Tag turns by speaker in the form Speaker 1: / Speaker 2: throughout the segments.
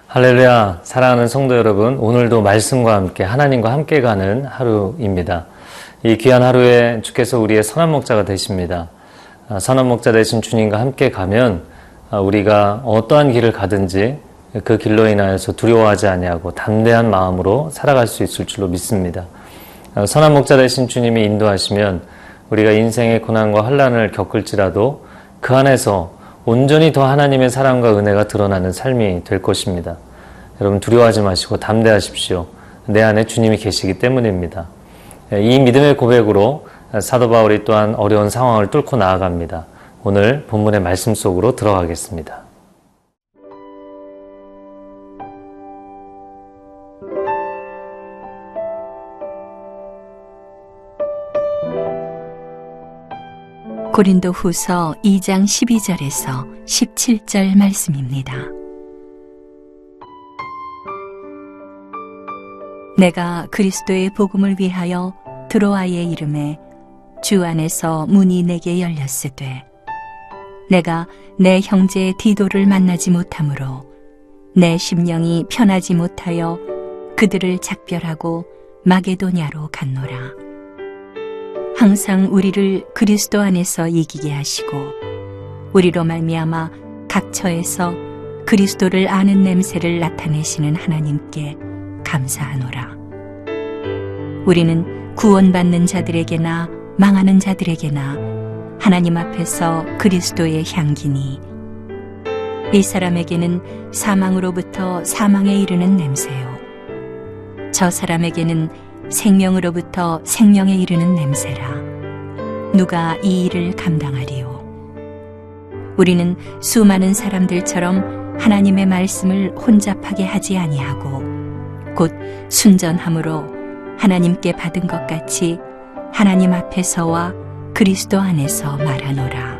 Speaker 1: 할렐루야, 사랑하는 성도 여러분, 오늘도 말씀과 함께 하나님과 함께 가는 하루입니다. 이 귀한 하루에 주께서 우리의 선한 목자가 되십니다. 선한 목자 되신 주님과 함께 가면 우리가 어떠한 길을 가든지 그 길로 인하여서 두려워하지 아니하고 담대한 마음으로 살아갈 수 있을 줄로 믿습니다. 선한 목자 되신 주님이 인도하시면 우리가 인생의 고난과 환난을 겪을지라도 그 안에서 온전히 더 하나님의 사랑과 은혜가 드러나는 삶이 될 것입니다. 여러분 두려워하지 마시고 담대하십시오. 내 안에 주님이 계시기 때문입니다. 이 믿음의 고백으로 사도 바울이 또한 어려운 상황을 뚫고 나아갑니다. 오늘 본문의 말씀 속으로 들어가겠습니다.
Speaker 2: 고린도후서 2장 12절에서 17절 말씀입니다. 내가 그리스도의 복음을 위하여 드로아의 이름에 주 안에서 문이 내게 열렸으되 내가 내 형제 디도를 만나지 못하므로 내 심령이 편하지 못하여 그들을 작별하고 마게도냐로 갔노라. 항상 우리를 그리스도 안에서 이기게 하시고 우리로 말미암아 각 처에서 그리스도를 아는 냄새를 나타내시는 하나님께 감사하노라. 우리는 구원받는 자들에게나 망하는 자들에게나 하나님 앞에서 그리스도의 향기니 이 사람에게는 사망으로부터 사망에 이르는 냄새요 저 사람에게는 생명으로부터 생명에 이르는 냄새라. 누가 이 일을 감당하리요? 우리는 수많은 사람들처럼 하나님의 말씀을 혼잡하게 하지 아니하고 곧 순전함으로 하나님께 받은 것 같이 하나님 앞에서와 그리스도 안에서 말하노라.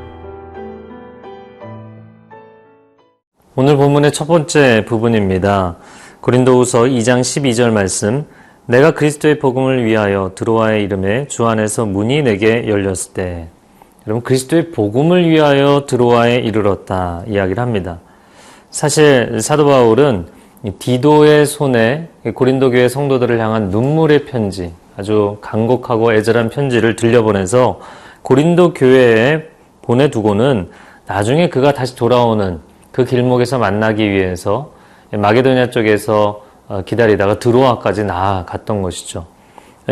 Speaker 1: 오늘 본문의 첫 번째 부분입니다. 고린도후서 2장 12절 말씀, 내가 그리스도의 복음을 위하여 드로아의 이름에 주 안에서 문이 내게 열렸을 때, 여러분 그리스도의 복음을 위하여 드로아에 이르렀다 이야기를 합니다. 사실 사도 바울은 디도의 손에 고린도 교회 성도들을 향한 눈물의 편지, 아주 간곡하고 애절한 편지를 들려보내서 고린도 교회에 보내두고는 나중에 그가 다시 돌아오는 그 길목에서 만나기 위해서 마게도냐 쪽에서 기다리다가 드로아까지 나아갔던 것이죠.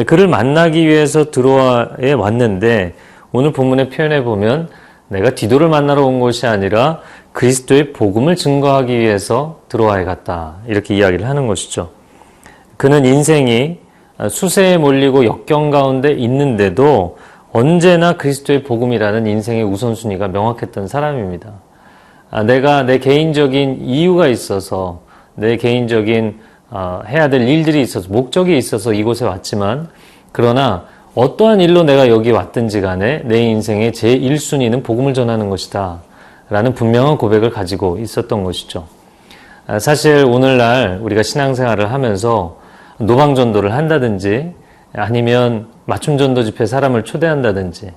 Speaker 1: 그를 만나기 위해서 드로아에 왔는데 오늘 본문의 표현에 보면 내가 디도를 만나러 온 것이 아니라 그리스도의 복음을 증거하기 위해서 드로아에 갔다 이렇게 이야기를 하는 것이죠. 그는 인생이 수세에 몰리고 역경 가운데 있는데도 언제나 그리스도의 복음이라는 인생의 우선순위가 명확했던 사람입니다. 내가 내 개인적인 이유가 있어서 내 개인적인 해야 될 일들이 있어서 목적이 있어서 이곳에 왔지만 그러나 어떠한 일로 내가 여기 왔든지 간에 내 인생의 제1순위는 복음을 전하는 것이다 라는 분명한 고백을 가지고 있었던 것이죠. 사실 오늘날 우리가 신앙생활을 하면서 노방전도를 한다든지 아니면 맞춤전도 집회에 사람을 초대한다든지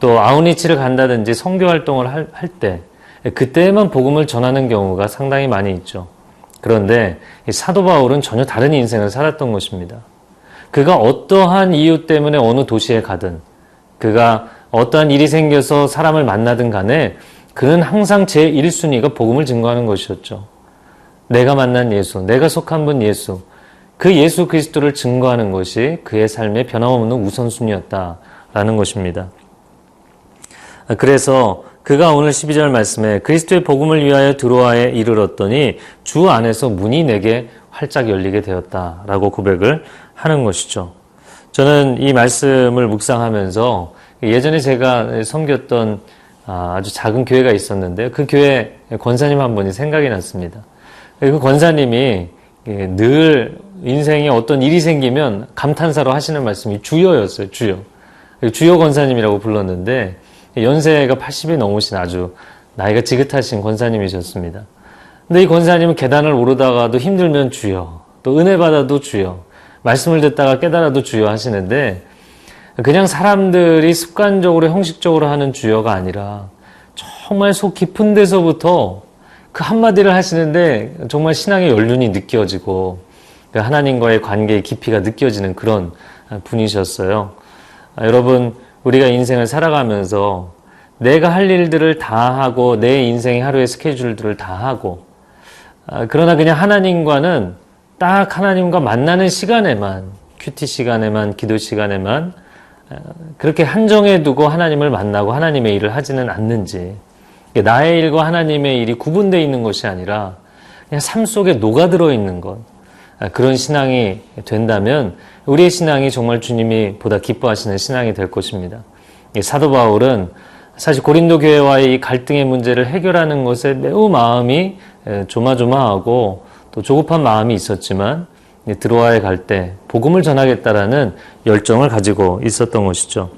Speaker 1: 또 아우니치를 간다든지 선교활동을 할 때 그때에만 복음을 전하는 경우가 상당히 많이 있죠. 그런데 사도 바울은 전혀 다른 인생을 살았던 것입니다. 그가 어떠한 이유 때문에 어느 도시에 가든 그가 어떠한 일이 생겨서 사람을 만나든 간에 그는 항상 제1순위가 복음을 증거하는 것이었죠. 내가 만난 예수, 내가 속한 분 예수, 그 예수 그리스도를 증거하는 것이 그의 삶의 변함없는 우선순위였다라는 것입니다. 그래서 그가 오늘 12절 말씀에 그리스도의 복음을 위하여 드로아에 이르렀더니 주 안에서 문이 내게 활짝 열리게 되었다라고 고백을 하는 것이죠. 저는 이 말씀을 묵상하면서 예전에 제가 섬겼던 아주 작은 교회가 있었는데 그 교회 권사님 한 분이 생각이 났습니다. 그 권사님이 늘 인생에 어떤 일이 생기면 감탄사로 하시는 말씀이 주여였어요. 주여. 주여 권사님이라고 불렀는데 연세가 80이 넘으신 아주 나이가 지긋하신 권사님이셨습니다. 근데 이 권사님은 계단을 오르다가도 힘들면 주여, 또 은혜 받아도 주여, 말씀을 듣다가 깨달아도 주여 하시는데 그냥 사람들이 습관적으로 형식적으로 하는 주여가 아니라 정말 속 깊은 데서부터 그 한마디를 하시는데 정말 신앙의 연륜이 느껴지고 하나님과의 관계의 깊이가 느껴지는 그런 분이셨어요. 여러분, 우리가 인생을 살아가면서 내가 할 일들을 다 하고 내 인생의 하루의 스케줄들을 다 하고 그러나 그냥 하나님과는 딱 하나님과 만나는 시간에만, 큐티 시간에만, 기도 시간에만 그렇게 한정해 두고 하나님을 만나고 하나님의 일을 하지는 않는지, 나의 일과 하나님의 일이 구분되어 있는 것이 아니라 그냥 삶 속에 녹아들어 있는 것, 그런 신앙이 된다면 우리의 신앙이 정말 주님이 보다 기뻐하시는 신앙이 될 것입니다. 사도 바울은 사실 고린도 교회와의 이 갈등의 문제를 해결하는 것에 매우 마음이 조마조마하고 또 조급한 마음이 있었지만 드로아에 갈 때 복음을 전하겠다라는 열정을 가지고 있었던 것이죠.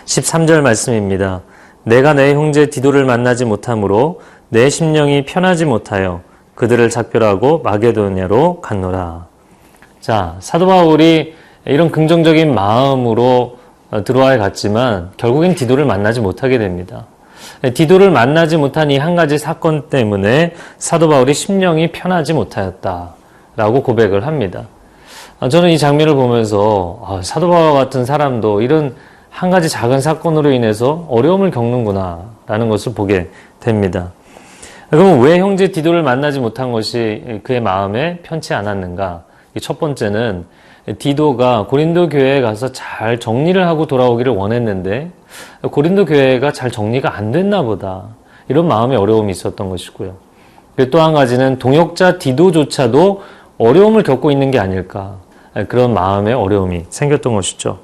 Speaker 1: 13절 말씀입니다. 내가 내 형제 디도를 만나지 못하므로 내 심령이 편하지 못하여 그들을 작별하고 마게도냐로 갔노라. 자, 사도 바울이 이런 긍정적인 마음으로 드로아에 갔지만 결국엔 디도를 만나지 못하게 됩니다. 디도를 만나지 못한 이 한 가지 사건 때문에 사도 바울이 심령이 편하지 못하였다라고 고백을 합니다. 저는 이 장면을 보면서 사도 바울 같은 사람도 이런 한 가지 작은 사건으로 인해서 어려움을 겪는구나 라는 것을 보게 됩니다. 그럼 왜 형제 디도를 만나지 못한 것이 그의 마음에 편치 않았는가? 첫 번째는 디도가 고린도 교회에 가서 잘 정리를 하고 돌아오기를 원했는데 고린도 교회가 잘 정리가 안 됐나 보다, 이런 마음의 어려움이 있었던 것이고요. 또 한 가지는 동역자 디도조차도 어려움을 겪고 있는 게 아닐까, 그런 마음의 어려움이 생겼던 것이죠.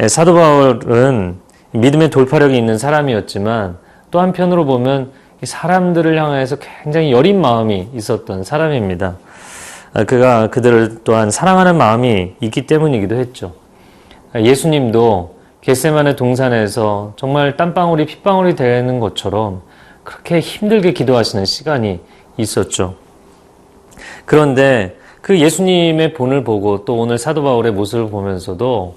Speaker 1: 사도 바울은 믿음의 돌파력이 있는 사람이었지만 또 한편으로 보면 사람들을 향해서 굉장히 여린 마음이 있었던 사람입니다. 그가 그들을 또한 사랑하는 마음이 있기 때문이기도 했죠. 예수님도 겟세마네 동산에서 정말 땀방울이 핏방울이 되는 것처럼 그렇게 힘들게 기도하시는 시간이 있었죠. 그런데 그 예수님의 본을 보고 또 오늘 사도 바울의 모습을 보면서도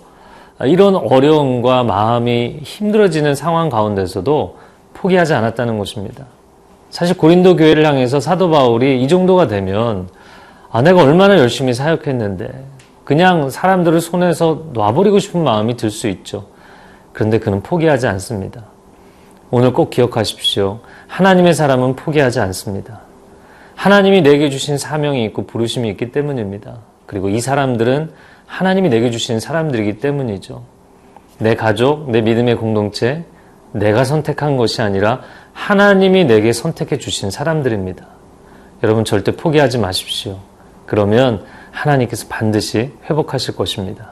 Speaker 1: 이런 어려움과 마음이 힘들어지는 상황 가운데서도 포기하지 않았다는 것입니다. 사실 고린도 교회를 향해서 사도 바울이 이 정도가 되면 내가 얼마나 열심히 사역했는데 그냥 사람들을 손에서 놔버리고 싶은 마음이 들 수 있죠. 그런데 그는 포기하지 않습니다. 오늘 꼭 기억하십시오. 하나님의 사람은 포기하지 않습니다. 하나님이 내게 주신 사명이 있고 부르심이 있기 때문입니다. 그리고 이 사람들은 하나님이 내게 주신 사람들이기 때문이죠. 내 가족, 내 믿음의 공동체, 내가 선택한 것이 아니라 하나님이 내게 선택해 주신 사람들입니다. 여러분 절대 포기하지 마십시오. 그러면 하나님께서 반드시 회복하실 것입니다.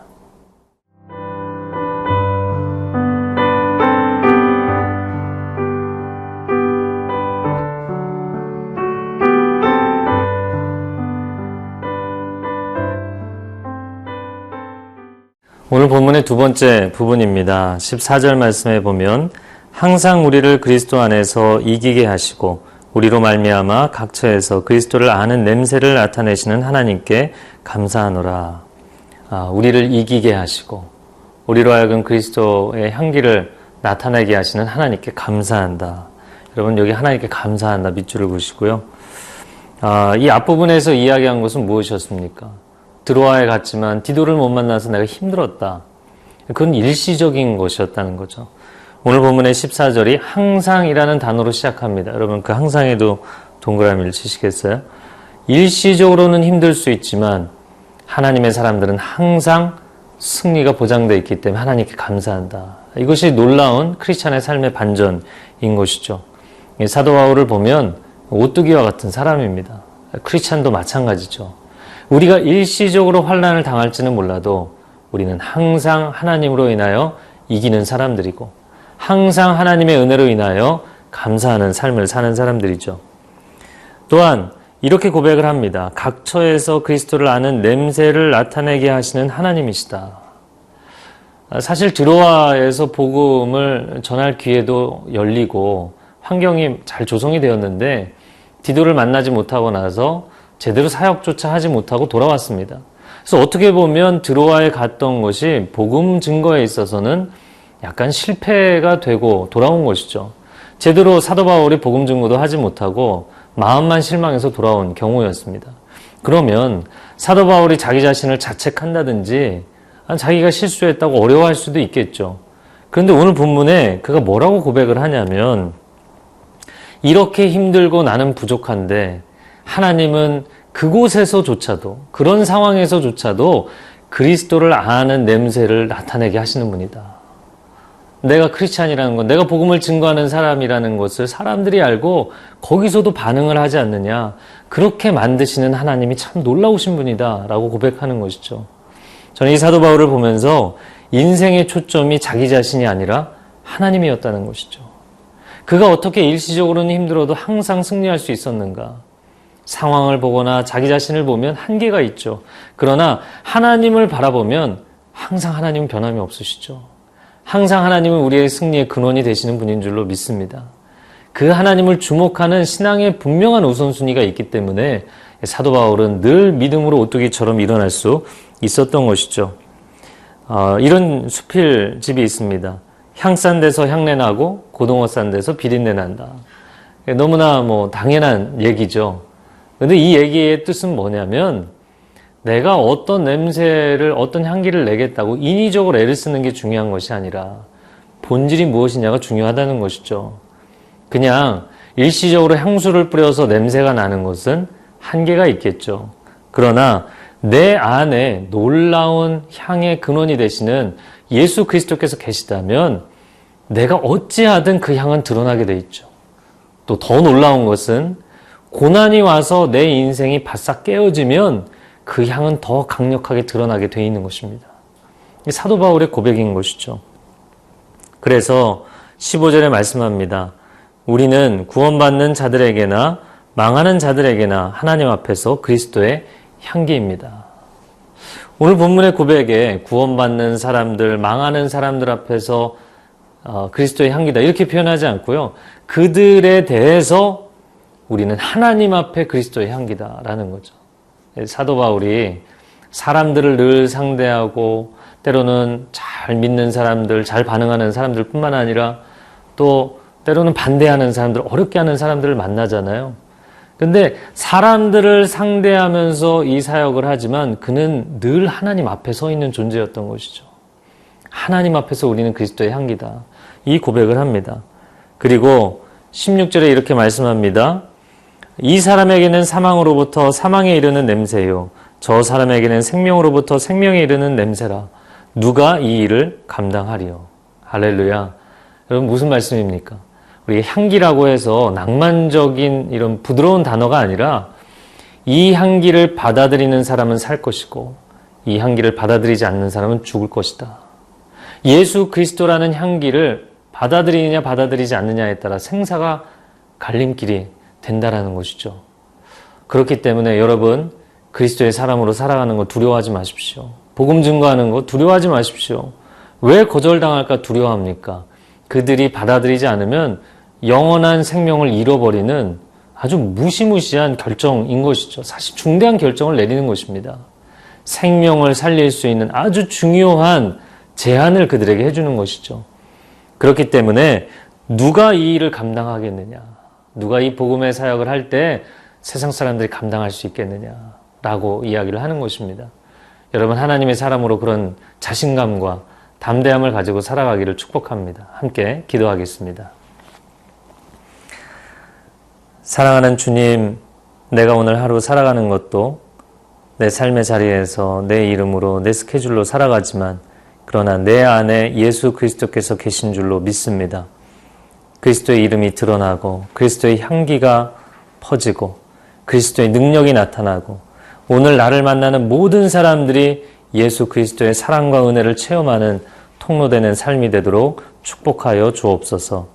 Speaker 1: 오늘 본문의 두 번째 부분입니다. 14절 말씀에 보면 항상 우리를 그리스도 안에서 이기게 하시고 우리로 말미암아 각처에서 그리스도를 아는 냄새를 나타내시는 하나님께 감사하노라. 우리를 이기게 하시고 우리로 하여금 그리스도의 향기를 나타내게 하시는 하나님께 감사한다. 여러분 여기 하나님께 감사한다 밑줄을 그으시고요. 이 앞부분에서 이야기한 것은 무엇이었습니까? 드로아에 갔지만 디도를 못 만나서 내가 힘들었다. 그건 일시적인 것이었다는 거죠. 오늘 본문의 14절이 항상이라는 단어로 시작합니다. 여러분 그 항상에도 동그라미를 치시겠어요? 일시적으로는 힘들 수 있지만 하나님의 사람들은 항상 승리가 보장되어 있기 때문에 하나님께 감사한다. 이것이 놀라운 크리스찬의 삶의 반전인 것이죠. 사도 바울을 보면 오뚜기와 같은 사람입니다. 크리스찬도 마찬가지죠. 우리가 일시적으로 환난을 당할지는 몰라도 우리는 항상 하나님으로 인하여 이기는 사람들이고 항상 하나님의 은혜로 인하여 감사하는 삶을 사는 사람들이죠. 또한 이렇게 고백을 합니다. 각처에서 그리스도를 아는 냄새를 나타내게 하시는 하나님이시다. 사실 드로아에서 복음을 전할 기회도 열리고 환경이 잘 조성이 되었는데 디도를 만나지 못하고 나서 제대로 사역조차 하지 못하고 돌아왔습니다. 그래서 어떻게 보면 드로아에 갔던 것이 복음 증거에 있어서는 약간 실패가 되고 돌아온 것이죠. 제대로 사도 바울이 복음 증거도 하지 못하고 마음만 실망해서 돌아온 경우였습니다. 그러면 사도 바울이 자기 자신을 자책한다든지 자기가 실수했다고 어려워할 수도 있겠죠. 그런데 오늘 본문에 그가 뭐라고 고백을 하냐면 이렇게 힘들고 나는 부족한데 하나님은 그곳에서조차도 그런 상황에서조차도 그리스도를 아는 냄새를 나타내게 하시는 분이다. 내가 크리스찬이라는 것, 내가 복음을 증거하는 사람이라는 것을 사람들이 알고 거기서도 반응을 하지 않느냐. 그렇게 만드시는 하나님이 참 놀라우신 분이다 라고 고백하는 것이죠. 저는 이 사도 바울을 보면서 인생의 초점이 자기 자신이 아니라 하나님이었다는 것이죠. 그가 어떻게 일시적으로는 힘들어도 항상 승리할 수 있었는가? 상황을 보거나 자기 자신을 보면 한계가 있죠. 그러나 하나님을 바라보면 항상 하나님은 변함이 없으시죠. 항상 하나님은 우리의 승리의 근원이 되시는 분인 줄로 믿습니다. 그 하나님을 주목하는 신앙의 분명한 우선순위가 있기 때문에 사도 바울은 늘 믿음으로 오뚜기처럼 일어날 수 있었던 것이죠. 이런 수필집이 있습니다. 향 싼 데서 향내 나고 고등어 싼 데서 비린내 난다. 너무나 당연한 얘기죠. 근데 이 얘기의 뜻은 뭐냐면 내가 어떤 냄새를, 어떤 향기를 내겠다고 인위적으로 애를 쓰는 게 중요한 것이 아니라 본질이 무엇이냐가 중요하다는 것이죠. 그냥 일시적으로 향수를 뿌려서 냄새가 나는 것은 한계가 있겠죠. 그러나 내 안에 놀라운 향의 근원이 되시는 예수 그리스도께서 계시다면 내가 어찌하든 그 향은 드러나게 돼 있죠. 또 더 놀라운 것은 고난이 와서 내 인생이 바싹 깨어지면 그 향은 더 강력하게 드러나게 돼 있는 것입니다. 사도 바울의 고백인 것이죠. 그래서 15절에 말씀합니다. 우리는 구원받는 자들에게나 망하는 자들에게나 하나님 앞에서 그리스도의 향기입니다. 오늘 본문의 고백에 구원받는 사람들, 망하는 사람들 앞에서 그리스도의 향기다 이렇게 표현하지 않고요. 그들에 대해서 우리는 하나님 앞에 그리스도의 향기다라는 거죠. 사도 바울이 사람들을 늘 상대하고 때로는 잘 믿는 사람들, 잘 반응하는 사람들 뿐만 아니라 또 때로는 반대하는 사람들, 어렵게 하는 사람들을 만나잖아요. 근데 사람들을 상대하면서 이 사역을 하지만 그는 늘 하나님 앞에 서 있는 존재였던 것이죠. 하나님 앞에서 우리는 그리스도의 향기다. 이 고백을 합니다. 그리고 16절에 이렇게 말씀합니다. 이 사람에게는 사망으로부터 사망에 이르는 냄새요. 저 사람에게는 생명으로부터 생명에 이르는 냄새라. 누가 이 일을 감당하리요. 할렐루야. 여러분 무슨 말씀입니까? 우리 향기라고 해서 낭만적인 이런 부드러운 단어가 아니라 이 향기를 받아들이는 사람은 살 것이고 이 향기를 받아들이지 않는 사람은 죽을 것이다. 예수 그리스도라는 향기를 받아들이느냐 받아들이지 않느냐에 따라 생사가 갈림길이 된다라는 것이죠. 그렇기 때문에 여러분 그리스도의 사람으로 살아가는 거 두려워하지 마십시오. 복음 증거하는 거 두려워하지 마십시오. 왜 거절당할까 두려워합니까? 그들이 받아들이지 않으면 영원한 생명을 잃어버리는 아주 무시무시한 결정인 것이죠. 사실 중대한 결정을 내리는 것입니다. 생명을 살릴 수 있는 아주 중요한 제안을 그들에게 해주는 것이죠. 그렇기 때문에 누가 이 일을 감당하겠느냐? 누가 이 복음의 사역을 할 때 세상 사람들이 감당할 수 있겠느냐라고 이야기를 하는 것입니다. 여러분 하나님의 사람으로 그런 자신감과 담대함을 가지고 살아가기를 축복합니다. 함께 기도하겠습니다. 사랑하는 주님, 내가 오늘 하루 살아가는 것도 내 삶의 자리에서 내 이름으로 내 스케줄로 살아가지만 그러나 내 안에 예수 그리스도께서 계신 줄로 믿습니다. 그리스도의 이름이 드러나고 그리스도의 향기가 퍼지고 그리스도의 능력이 나타나고 오늘 나를 만나는 모든 사람들이 예수 그리스도의 사랑과 은혜를 체험하는 통로되는 삶이 되도록 축복하여 주옵소서.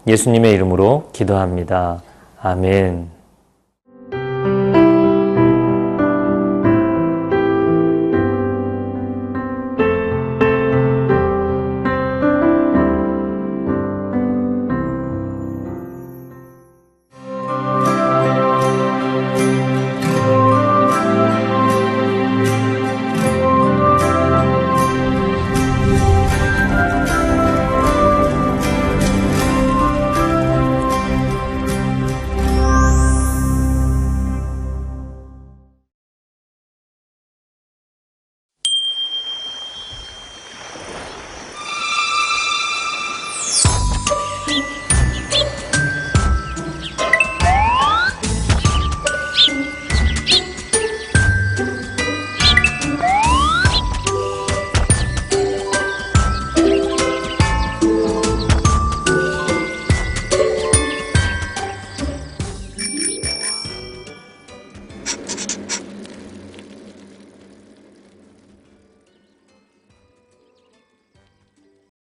Speaker 1: 예수님의 이름으로 기도합니다. 아멘.